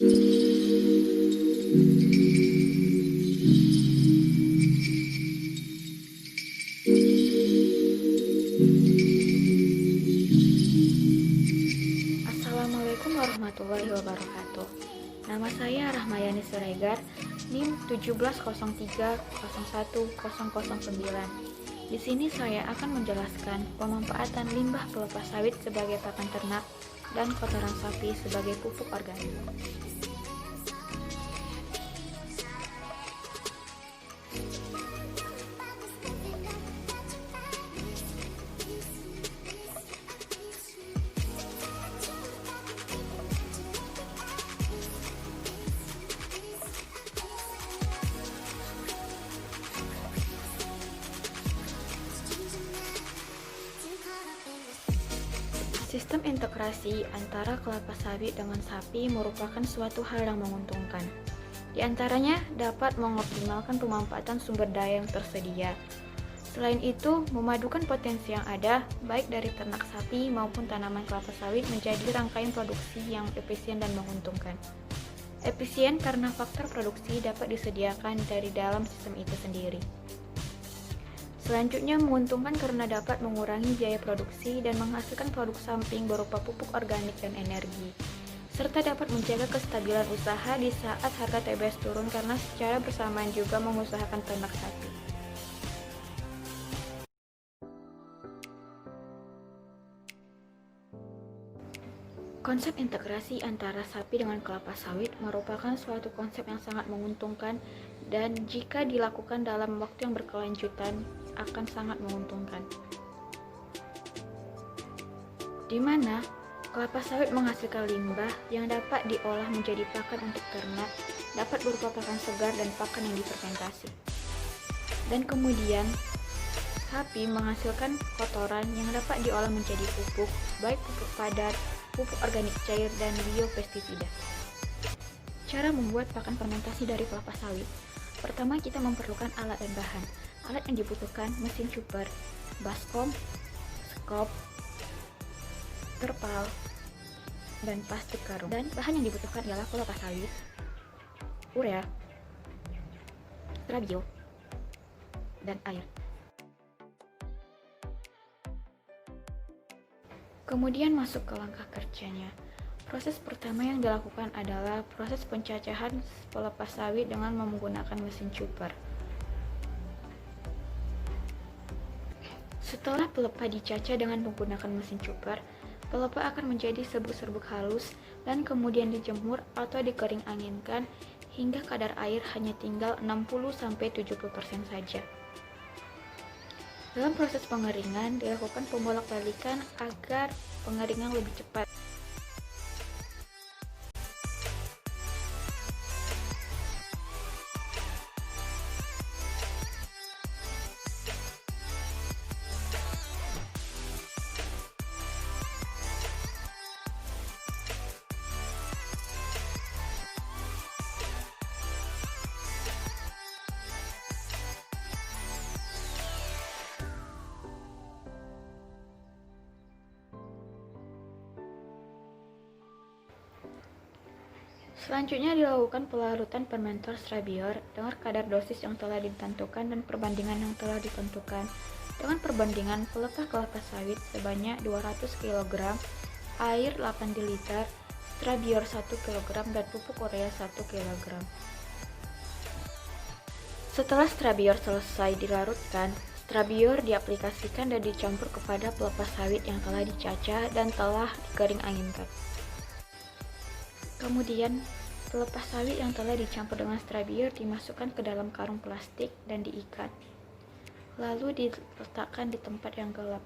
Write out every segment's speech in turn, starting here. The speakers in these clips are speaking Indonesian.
Assalamualaikum warahmatullahi wabarakatuh. Nama saya Rahmayani Siregar, NIM 1703010009. Di sini saya akan menjelaskan pemanfaatan limbah pelepas sawit sebagai pakan ternak dan kotoran sapi sebagai pupuk organik. Sistem integrasi antara kelapa sawit dengan sapi merupakan suatu hal yang menguntungkan. Di antaranya dapat mengoptimalkan pemanfaatan sumber daya yang tersedia. Selain itu, memadukan potensi yang ada, baik dari ternak sapi maupun tanaman kelapa sawit menjadi rangkaian produksi yang efisien dan menguntungkan. Efisien karena faktor produksi dapat disediakan dari dalam sistem itu sendiri. Selanjutnya menguntungkan karena dapat mengurangi biaya produksi dan menghasilkan produk samping berupa pupuk organik dan energi, serta dapat menjaga kestabilan usaha di saat harga TBS turun karena secara bersamaan juga mengusahakan ternak sapi. Konsep integrasi antara sapi dengan kelapa sawit merupakan suatu konsep yang sangat menguntungkan dan jika dilakukan dalam waktu yang berkelanjutan akan sangat menguntungkan. Di mana kelapa sawit menghasilkan limbah yang dapat diolah menjadi pakan untuk ternak, dapat berupa pakan segar dan pakan yang difermentasi. Dan kemudian sapi menghasilkan kotoran yang dapat diolah menjadi pupuk, baik pupuk padat, pupuk organik cair, dan biopestisida. Cara membuat pakan fermentasi dari kelapa sawit. Pertama, kita memerlukan alat dan bahan. Alat yang dibutuhkan mesin chopper, baskom, skop, terpal, dan plastik karung. Dan bahan yang dibutuhkan ialah kelapa sawit, urea, strabio, dan air. Kemudian masuk ke langkah kerjanya. Proses pertama yang dilakukan adalah proses pencacahan pelepas sawit dengan menggunakan mesin chopper. Setelah pelepah dicacah dengan menggunakan mesin chopper, pelepah akan menjadi serbuk-serbuk halus dan kemudian dijemur atau dikering anginkan hingga kadar air hanya tinggal 60-70% saja. Dalam proses pengeringan dilakukan pembolak-balikan agar pengeringan lebih cepat. Selanjutnya dilakukan pelarutan fermenter strabior dengan kadar dosis yang telah ditentukan dan perbandingan yang telah ditentukan dengan perbandingan pelepah kelapa sawit sebanyak 200 kg, air 8 liter, strabior 1 kg, dan pupuk urea 1 kg. Setelah strabior selesai dilarutkan, strabior diaplikasikan dan dicampur kepada pelepah sawit yang telah dicacah dan telah dikering anginkan. Kemudian, pelepah sawit yang telah dicampur dengan strabior dimasukkan ke dalam karung plastik dan diikat. Lalu diletakkan di tempat yang gelap.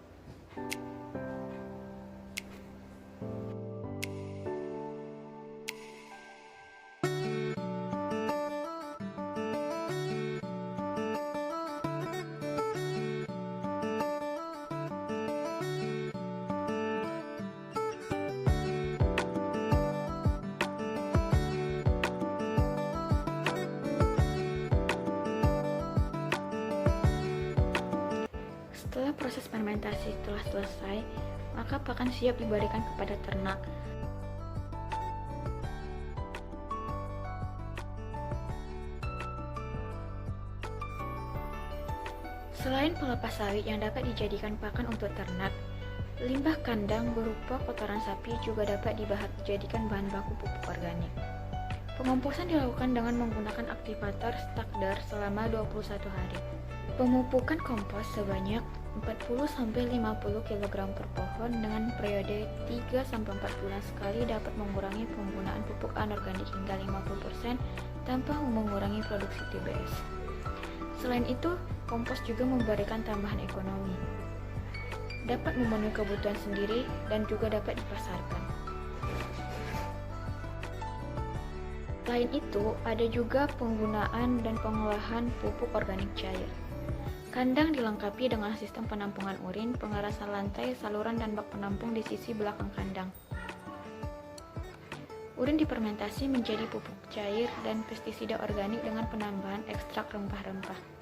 Setelah proses fermentasi telah selesai, maka pakan siap diberikan kepada ternak. Selain pelepah sawit yang dapat dijadikan pakan untuk ternak, limbah kandang berupa kotoran sapi juga dapat dijadikan bahan baku pupuk organik. Pengomposan dilakukan dengan menggunakan aktivator Stackder selama 21 hari. Pemupukan kompos sebanyak 40-50 kg per pohon dengan periode 3-4 bulan sekali dapat mengurangi penggunaan pupuk anorganik hingga 50% tanpa mengurangi produksi TBS. Selain itu, kompos juga memberikan tambahan ekonomi. Dapat memenuhi kebutuhan sendiri dan juga dapat dipasarkan. Selain itu, ada juga penggunaan dan pengolahan pupuk organik cair. Kandang dilengkapi dengan sistem penampungan urin, pengerasan lantai, saluran dan bak penampung di sisi belakang kandang. Urin difermentasi menjadi pupuk cair dan pestisida organik dengan penambahan ekstrak rempah-rempah.